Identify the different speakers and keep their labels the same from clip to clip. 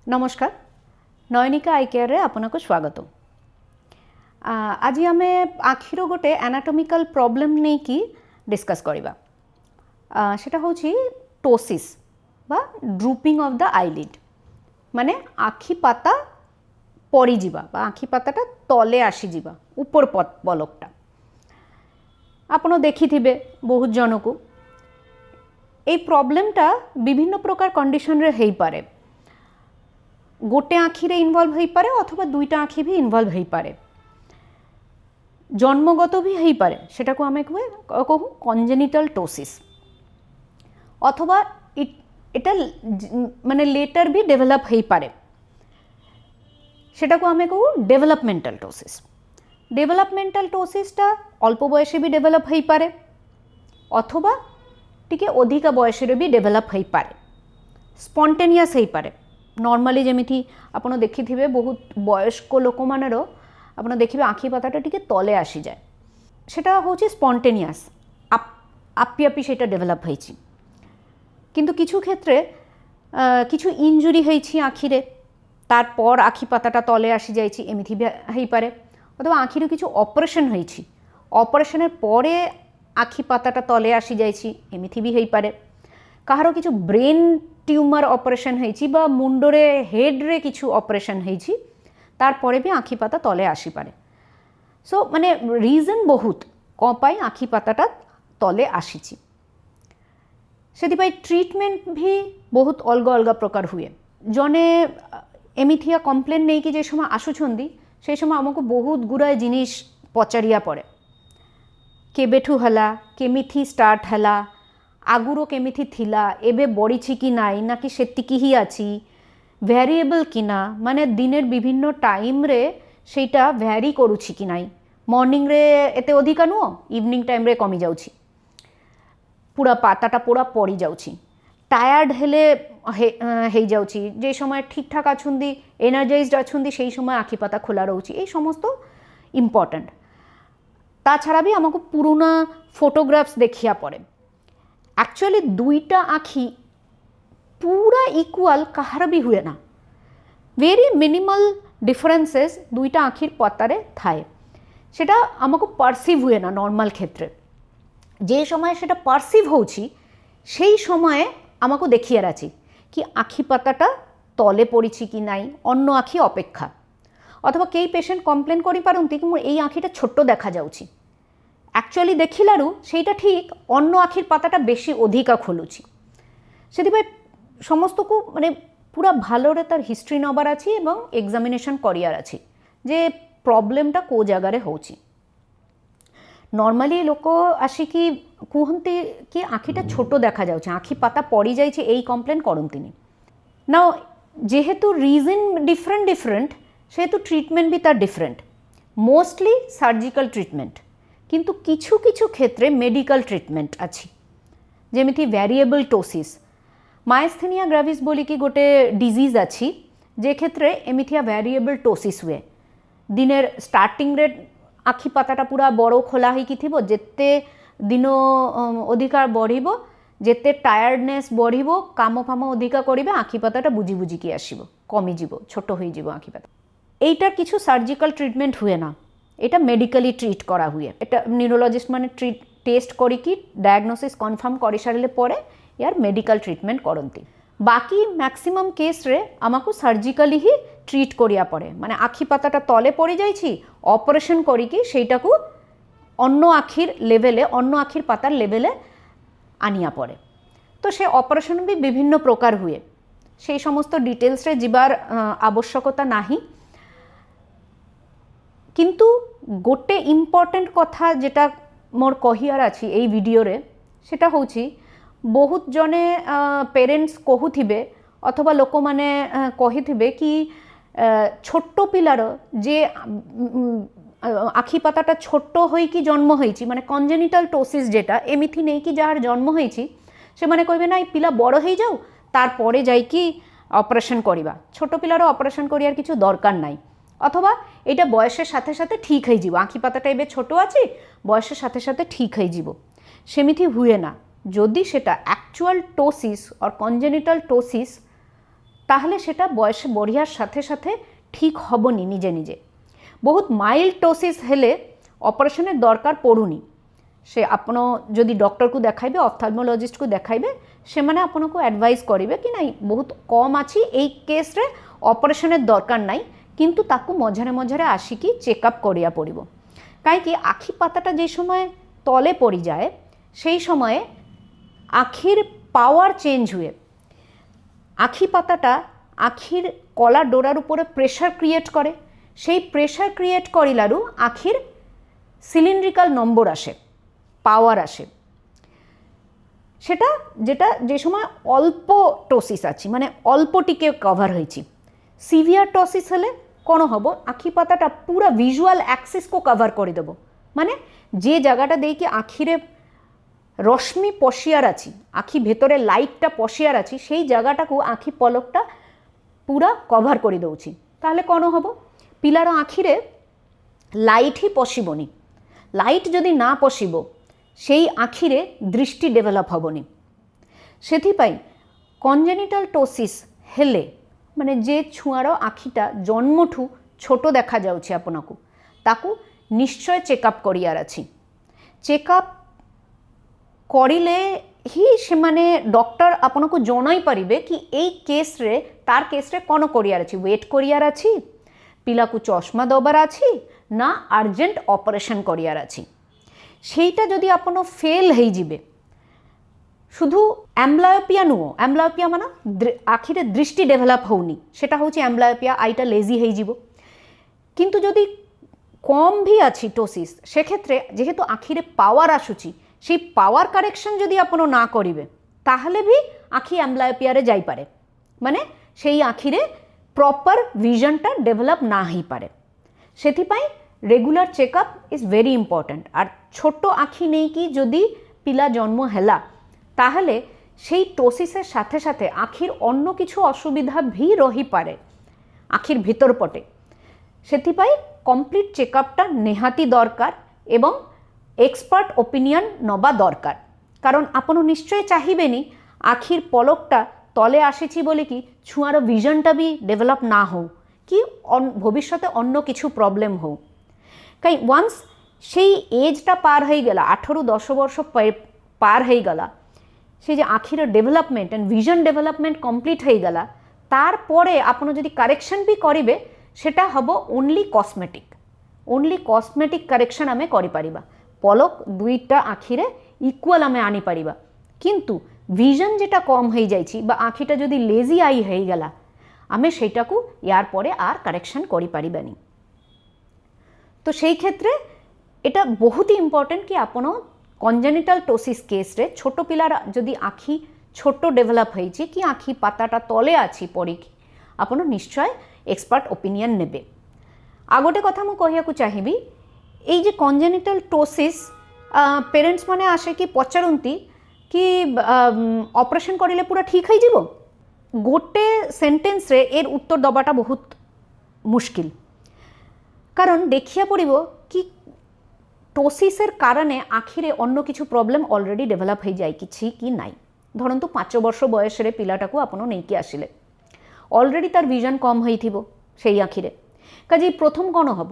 Speaker 1: नमस्कार नयनिका आई केयर आपनको स्वागत। आज आम आखिर गोटे एनाटॉमिकल प्रॉब्लम नहीं कि डिस्कस करवा सेटा होची टोसिस बा ड्रूपिंग ऑफ द आईलिड माने आखि पाता पड़ी जीवा बा आखि पाताटा तले आसी जीवा ऊपर पलकटा आपण देखिथिबे बहुत जन को ए प्रॉब्लमटा विभिन्न प्रकार कंडीशन रे हेई पारे। गोटे आखिरे इनवल्व हो पारे अथवा दुईटा आखि भी इनवल्व हो पारे, जन्मगत भी हो पारे, सेटा को आमे कहू कंजेनिटल टोसिस अथवा इटा माने लेटर भी डेभलप हो पारे, सेटा को आमे कहू डेभलपमेंटल टोसिस। डेभलपमेंटल टोसिसटा अल्प बयसे भी डेभलप हो पारे अथवा टिके अधिका बयसरे भी डेभलप हो पारे, स्पॉन्टेनियस हो पारे। नॉर्मली जमीती आपन देखिथिबे बहुत वयस्क लोक मानेरो आपन देखिबे आखि पाताटा टिके तले आसी जाए, सेटा होची स्पॉन्टेनियस आपी आपी सेटा डेभलप होईची। किंतु किछु क्षेत्रे किछु इंजुरी होईची आखिरे तारपर आखि पाताटा तले आसी जाईची एमिथि हेई पारे, अथवा आखिरे किछु ऑपरेशन होईची ऑपरेशनेर परे आखि पाताटा तले आसी जाईची एमिथि भी हेई पारे। काहारो किछु ब्रेन ट्यूमर ऑपरेशन होईची बा मुंडरे हेड रे किछु ऑपरेशन होईची तार परे भी आखि पाता तले आसी पारे। सो माने रीजन बहुत कौन पाई आखि पाताटा तले आसीची, सेदिपाई ट्रीटमेंट भी बहुत अलग अलग प्रकार हुए। जने एमिथिया कम्प्लेन नहीं कि जे समय आसुछंदी से समय हमको बहुत गुड़ाए जिनिस पचारिया पड़े, केबेठू हला केमिथि स्टार्ट हला आगुरो केमिथि थिला एबे बड़ीछि कि नाई ना कि सेतिकी ही आछि भ्यारिएबल कि ना माने दिनेर विभिन्न टाइम रे सेटा भ्यारी करूछि कि नाई, मॉर्निंग रे एते अधिका नुह इवनिंग टाइम रे कमी जाउछि, पूरा पाताटा पूरा पड़ी जाउछि, टायर्ड हेले हेई जाउछि, जे समय ठीक ठाक आछुंदी एनार्जाइज्ड आछुंदी सेई समय आखि पाता खोला रहउछि। ए समस्त इम्पोर्टेंट। ता छाड़ा भी हमको पुराना फोटोग्राफ्स देखिया पड़े। एक्चुअली दुईटा आखि पूरा इक्वल कहार भी हुए ना, वेरी मिनिमल डिफरेंसेस दुईटा आखिर पतारे थाए, सेटा हमको परसिव हुए ना। नॉर्मल क्षेत्रे जे समय सेटा परसिव होउछि सेई समय हमको देखियार आछि कि आखि पाताटा तले पड़िछि कि नाई अन्य आखि अपेक्षा, अथवा कई पेशेंट कम्प्लेन करि पारंती कि मोर एई आखिटा छोट देखा जाउछि, एक्चुअली देखिलारू सेटा ठीक अन्य आखिर पाताटा बेशी अधिका खोलुछि। सेदिपाई समस्त को माने पूरा भालोरे तार हिस्ट्री नबार आछि एवं एग्जामिनेशन करियार आछि जे प्रॉब्लमटा को जगारे होउछि। नॉर्मली लोक आसिकी कहते कि आखिटा छोट देखा जाउछि आखि पाता पड़ी जाइछि एई कम्प्लेन करंतिनि ना। जेहेतु रीजन डिफरेंट डिफरेंट सेहेतु ट्रिटमेंट भी तार डिफरेंट, मोस्टली सर्जिकल ट्रिटमेंट, किंतु किछु किछु क्षेत्रे मेडिकल ट्रिटमेंट अच्छी जेमिति वेरिएबल टोसिस मायस्थेनिया ग्रेविस बोली कि गोटे डिजीज अच्छी जे क्षेत्रे एमिथिया वेरिएबल टोसिस हुए। दिनेर स्टार्टिंग रे आखि पाताटा पूरा बड़ो खोला होइकी थिबो, जेते दिन अधिका बढ़िबो जेते टायर्डनेस बढ़िबो काम फाम अधिका करिबे आखि पाताटा बुझी बुझिकी आसिबो कमी जिवो छोट होई जिवो आखि पाता। एइटार किछु सर्जिकल ट्रिटमेंट हुए ना, एटा मेडिकली ट्रीट करा हुए। एटा न्यूरोलॉजिस्ट माने टेस्ट करिकी डायग्नोसिस कन्फर्म करि सारिले परे यार मेडिकल ट्रीटमेंट करंती। बाकी मैक्सिमम केस रे आमाको सर्जिकली ही ट्रीट करिया पड़े, माने आखि पाताटा तले पड़ी जाइछि ऑपरेशन करिकी सेटाकू अन्य आखिर लेवले अन्य आखिर पातार लेवले आनिया पड़े। तो से ऑपरेशन भी विभिन्न प्रकार हुए, सेई समस्त डिटेल्स रे जिबार आवश्यकता नाही। किंतु गोटे इम्पोर्टेंट कथा जेटा मोर कहियार अछि एई वीडियो रे सेटा होछि बहुत जने पेरेंट्स कहूथिबे अथवा लोक माने कहिथिबे कि छोट पिलार जे आखि पाताटा छोट होइकी जन्म होइछि माने कंजेनिटल टोसिस जेटा एमिथि नै कि जार जन्म होइछि से माने कहबे ना पिला बड़ होई जाऊ तार परे जाइकी ऑपरेशन करिबा, छोट पिलार ऑपरेशन करियार किछु दरकार नाई, अथवा एटा बयसेर साथे साथे ठीक हई जिवो आखि पाताटा एबे छोट आछि बयसेर साथे साथे ठीक हई जिवो, सेमिथि हुए ना। जदि सेटा एक्चुअल टोसिस और कंजेनिटल टोसिस তাহলে সেটা বয়সে বঢ়িয়ার সাথে সাথে ঠিক হবনি নিজে নিজে। ବହୁତ ମାଇଲ୍ଡ ଟୋସିସ୍ ହେଲେ ଅପରେସନ୍ରେ ଦରକାର ପଡ଼ୁନି। ସେ ଆପଣ ଯଦି ଡକ୍ଟରକୁ ଦେଖାଇବେ, ଅଫଥାଲମୋଲୋଜିଷ୍ଟକୁ ଦେଖାଇବେ, ସେମାନେ ଆପଣଙ୍କୁ ଆଡ଼ଭାଇସ୍ କରିବେ କି ନାଇଁ ବହୁତ କମ୍ ଅଛି, ଏଇ କେସ୍ରେ ଅପରେସନ୍ରେ ଦରକାର ନାହିଁ, କିନ୍ତୁ ତାକୁ ମଝିରେ ମଝିରେ ଆସିକି ଚେକଅପ୍ କରିବାକୁ ପଡ଼ିବ। କାହିଁକି ଆଖି ପାତାଟା যে সময় তলে পড়িযায় সেই সময়ে আখির পাওয়ার চেঞ্জ हुए। আখি পাতাটা আখির কলা ডোরার উপরে প্রেশার ক্রিয়েট করে, সেই প্রেশার ক্রিয়েট করিলারু আখির সিলিন্ড্রিক্যাল নম্বর আসে, পাওয়ার আসে। সেটা যেটা যে সময় অল্প টোসিস আছে, মানে অল্পটিকে কভার হয়েছি। সিভিয়ার টোসিস হলে কোন হব, আখি পাতাটা পুরা ভিজুয়াল অ্যাক্সিসকো কভার করে দেব, মানে যে জায়গাটা দেখি আখিরে রশ্মি পশিয়ার আছি, আখি ভেতরে লাইটটা পশিয়ার আছি, সেই জায়গাটাকে আখি পলকটা পুরা কভার করে দেউছি। তাহলে কোন হব, পিলার আখিরে লাইট হি পশিবনি। লাইট যদি না পশিব সেই আখিরে দৃষ্টি ডেভেলপ হবনি। সেথিপাই কনজেনিটাল টোসিস হেলে, মানে যে ছুঁয়ার আখিটা জন্মঠু ছোট দেখা যাচ্ছে আপনাকে, তাকে নিশ্চয় চেকআপ করিয়ার আছে। চেকআপ করিলে হি সেমানে ডক্টর আপনাকে জনাই পারিবে কি এই কেসরে তার কেসরে কোন করিয়ার আছে, ওয়েট করিয়ার আছে, পিলাকু চশমা দবার আছে, না আর্জেন্ট অপারেশন করিয়ার আছে। সেইটা যদি আপনার ফেল হয়ে যাবে, শুধু অ্যাম্বলায়োপিয়া নুহ, অ্যাম্বলায়োপিয়া মানে আখিরে দৃষ্টি ডেভেলপ হউনি, সেটা হচ্ছে অ্যাম্বলায়োপিয়া, আইটা লেজি হয়ে যাব। কিন্তু যদি কম ভি আছে টোসিস, সেক্ষেত্রে যেহেতু আখিরে পাওয়ার আসুচি, সেই পাওয়ার কারেকশন যদি আপনার না করিবে তাহলে ভি আখি অ্যাম্বলায়োপিয়ারে যাইপারে, মানে সেই আখিরে প্রপার ভিজনটা ডেভেলপ না হই পারে। সেথিপাই regular checkup is very important. আর ছোট আখি নেই কি যদি পিলা জন্ম হেলা, তাহলে সেই টোসিসের সাথে সাথে আখির অন্য কিছু অসুবিধা ভি রহি পারে আখির ভিতর পটে। সেথিপাই কমপ্লিট চেকআপটা নেহাতি দরকার এবং এক্সপার্ট ওপিনিয়ন নবা দরকার। কারণ আপনার নিশ্চয় চাহিবেনি আখির পলকটা তলে আসেছি বলে কি ছুঁয়ার ভিজনটা বি ডেভেলপ না হোক, কি ভবিষ্যতে অন্য কিছু প্রবলেম হোক। কাই ওয়ান্স সেই এজটা পার হয়ে গেলা, 18-10 বর্ষ পার হয়ে গেলা, সেই যে আখির development and vision development complete হয়ে গেলা, তারপরে আপনার যদি কারেকশন বি করিবে সেটা হব only cosmetic. Only cosmetic correction আমি করিপারিবা, পলক দুইটা আখিরে ইকুয়াল আমি আনিপারিবা। কিন্তু ভিজন যেটা কম হয়ে যাইছি বা আখিটা যদি লেজি আই হয়ে গেলা, আমি সেইটাকু ইয়ার পরে আর কারেকশন করিপারিবানি। তো সেই ক্ষেত্রে এটা বহুত ইম্পর্টেন্ট কি আপনার কনজেনিটাল টোসিস কেসরে ছোট পিলার যদি আখি ছোট ডেভেলপ হয়েছে কি আখি পাতাটা তলে আছে পড়িকি, আপনার নিশ্চয় এক্সপার্ট ওপিনিয়ন নেবে। আর গোটে কথা মু কহিয়াকু চাহিবি, এই যে কনজেনিটাল টোসিস পেরেন্টস মানে আসে কি পচারନ୍ତି কি অপারেশন করিলে পুরা ঠিক হয়ে যাব। গোটে সেন্টেন্সরে এর উত্তর দেওয়াটা বহুত মুশকিল, কারণ দেখিয়া পড়িব কি টোসিসের কারণে আখিরে অন্য কিছু প্রবলেম অলরেডি ডেভেলপ হয়ে যায় কিছু কি নাই। ধরন্তু 5 বর্ষ বয়সের পিলাটাকে আপনার নেইকি আসিলে অলরেডি তার ভিজন কম হয়েছিল সেই আখিরে, কাজে প্রথম কোণ হব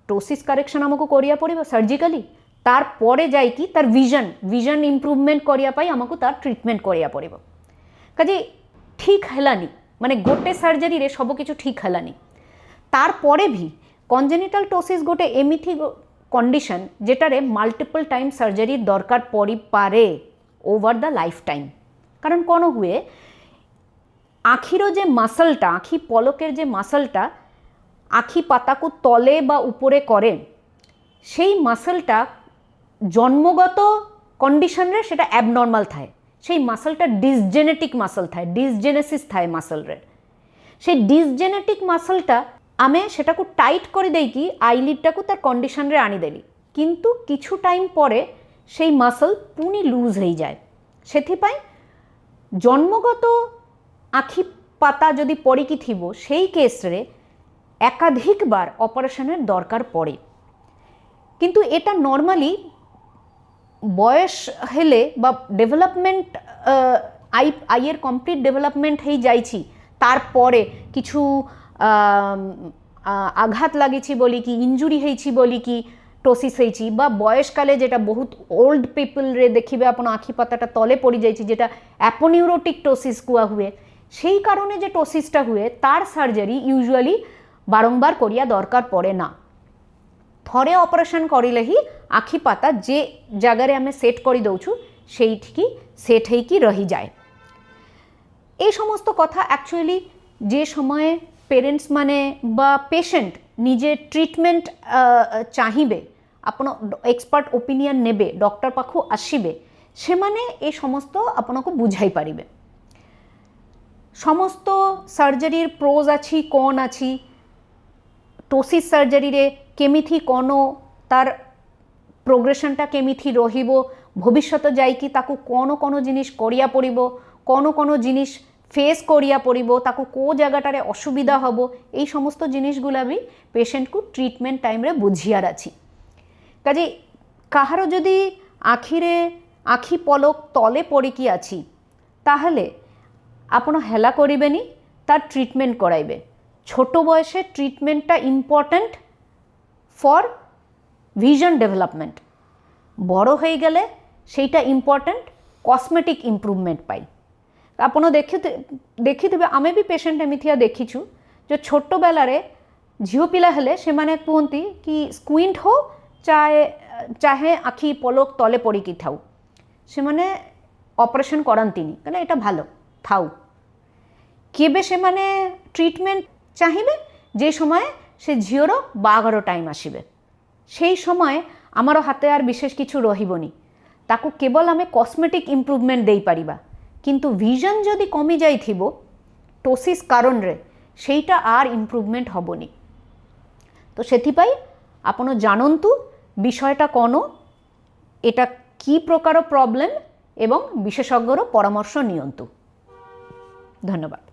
Speaker 1: টোসিস কারেকশন আমাকে করিয়া পড়িব সার্জিক্যালি, তারপরে যাই কি তার ভিজন ইম্প্রুভমেন্ট করিয়া পাই আমাকে তার ট্রিটমেন্ট করিয়া পড়িব। কাজে ঠিক হেলানি, মানে গোটে সার্জারি রে সব কিছু ঠিক হেলানি। তারপরে ভি কনজেনিটাল টোসিস গোটে এমিথি কন্ডিশন যেটারে মাল্টিপল টাইম সার্জারির দরকার পড়ি পারে ওভার দ্য লাইফ টাইম। কারণ কোন হুয়ে আখিরও যে মাসলটা, আখি পলকের যে মাসলটা আখি পাতাকু তলে বা উপরে করে, সেই মাসলটা জন্মগত কন্ডিশনরে সেটা অ্যাবনর্মাল থাকে। সেই মাসলটা ডিসজেনেটিক মাসল থাকে, ডিসজেনেসিস থাকে মাসলরে। সেই ডিসজেনেটিক মাসলটা আমি সেটাকে টাইট করে দেই কি আইলিডটাকে তার কন্ডিশনরে আনি দেলি, কিন্তু কিছু টাইম পরে সেই মাসল পুনি লুজ হয়ে যায়। সেথিপাই জন্মগত আখি পাতা যদি পড়িকি থিব সেই কেসরে একাধিকবার অপারেশনের দরকার পড়ে। কিন্তু এটা নর্মালি বয়স হেলে বা ডেভেলপমেন্ট আইয়ের কমপ্লিট ডেভেলপমেন্ট হয়ে যাইছি তারপরে কিছু আঘাত লাগিছি বলি কি, ইঞ্জুরি ହେଇଛି বলি কি ଟୋସିସ୍ ହେଇଛି, বা বয়সকালে যেটা বহুত ওল্ড পিপলরে দেখিবে আপনার আখি পাতাটা তলে পড়ি যাইছি, যেটা অ্যাপোনিউরোটিক টোসিস কুয়া হুয়ে, সেই কারণে যে টোসিসটা হুয়ে তার সার্জারি ইউজুয়ালি বারংবার করিয়া দরকার পড়ে না। থরে অপারেশন করিলে হি আখি পাতা যে জায়গায় আমি সেট করে দেছু সেইঠিকি সেট হইকি রহি যায়। এই সমস্ত কথা অ্যাকচুয়ালি যে সময়ে পেরেন্টস মানে বা পেশেন্ট নিজে ট্রিটমেন্ট চাহিবে, ଆପଣ এক্সপর্ট ওপিনিয়ন নেবে, ডক্টর পাখু আসিবে, সেমানে এই সমস্ত আপনাকে বুঝাই পারিবে। সমস্ত সার্জারির প্রোজ আছে কোন আছে, টোসিস সার্জারিরে কেমিথি কোন তার প্রোগ্রেশনটা কেমিথি রহিব, ভবিষ্যতে যাইকি তাকু কোন কোন জিনিস করিয়া পড়িব, কোন কোন জিনিস ফেস করিয়া পড়িব, তাকু কো জায়গাটারে অসুবিধা হব, এই সমস্ত জিনিসগুলা বি পেশেন্টকু ট্রিটমেন্ট টাইমরে বুঝিয়ার আছে। কাজে কাহার যদি আখি পলক তলে পড়িকি আছি, তাহলে আপন হেলা করিবেনি, তার ট্রিটমেন্ট করাইবে। ছোট বয়সে ট্রিটমেন্টটা ইম্পর্ট্যান্ট ফর ভিজন ডেভেলপমেন্ট, বড় হয়ে গেলে সেইটা ইম্পর্ট্যান্ট কসমেটিক ইম্প্রুভমেন্ট পাই। ଆପଣ ଦେଖିଥିବେ, ଆମେ ବି ପେସେଣ୍ଟ ଏମିତିଆ ଦେଖିଛୁ ଯେ ଛୋଟ ବେଲାରେ ଝିଅ ପିଲା ହେଲେ ସେମାନେ କୁହନ୍ତି କି ସ୍କୁଇଣ୍ଟ ହଉ ଚାହେ ଆଖି ପଲକ ତଲେ ପଡ଼ିକି ଥାଉ, ସେମାନେ ଅପରେସନ୍ କରନ୍ତିନି, କହିଲେ ଏଇଟା ଭଲ ଥାଉ। କେବେ ସେମାନେ ট্রিটমেন্ট চাহিবে? যে সময়ে সে ঝিওর বাহাঘর টাইম আসবে, সেই সময় আমার হাতে আর বিশেষ কিছু রহিবনি, তাকে কেবল আমি কসমেটিক ইম্প্রুভমেন্ট দেই পারিবা। কিন্তু ভিজন যদি কমি যাইথিব টোসিস কারণরে, সেইটা আর ইম্প্রুভমেন্ট হবনি। তো সেথিপাই আপন জানন্তু বিষয়টা কোন, এটা কি প্রকার প্রবলেম, এবং বিশেষজ্ঞর পরামর্শ নিয়ন্তু। ধন্যবাদ।